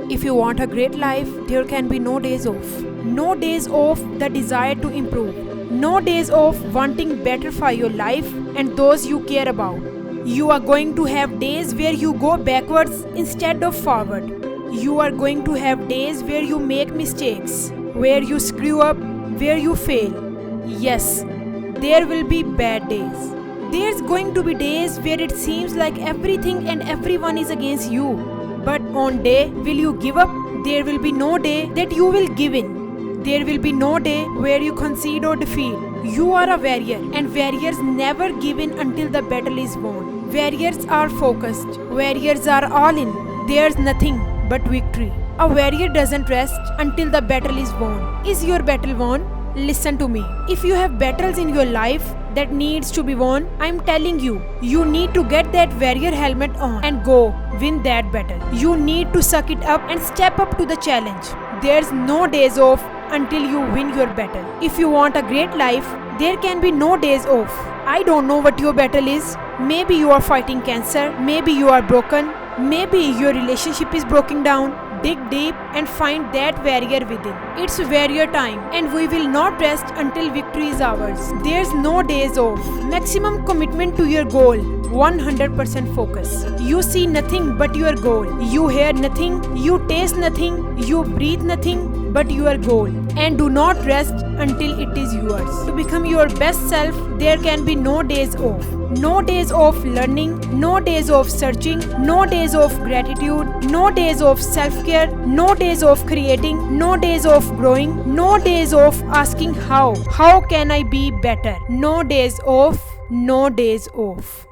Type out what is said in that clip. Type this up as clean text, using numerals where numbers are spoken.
If you want a great life, there can be no days off. No days off the desire to improve. No days off wanting better for your life and those you care about. You are going to have days where you go backwards instead of forward. You are going to have days where you make mistakes, where you screw up, where you fail. Yes, there will be bad days. There's going to be days where it seems like everything and everyone is against you. But on day will you give up? There will be no day that you will give in. There will be no day where you concede or defeat. You are a warrior, and warriors never give in until the battle is won. Warriors are focused. Warriors are all in. There's nothing but victory. A warrior doesn't rest until the battle is won. Is your battle won? Listen to me. If you have battles in your life that needs to be won, I'm telling you, you need to get that warrior helmet on and go win that battle. You need to suck it up and step up to the challenge. There's no days off until you win your battle. If you want a great life, there can be no days off. I don't know what your battle is. Maybe you are fighting cancer. Maybe you are broken. Maybe your relationship is broken down. Dig deep and find that warrior within. It's warrior time, and we will not rest until victory is ours. There's no days off. Maximum commitment to your goal. 100% focus. You see nothing but your goal. You hear nothing. You taste nothing. You breathe nothing but your goal. And do not rest until it is yours. To become your best self, there can be no days off. No days of learning, no days of searching, no days of gratitude, no days of self-care, no days of creating, no days of growing, no days of asking how can I be better? No days off, no days off.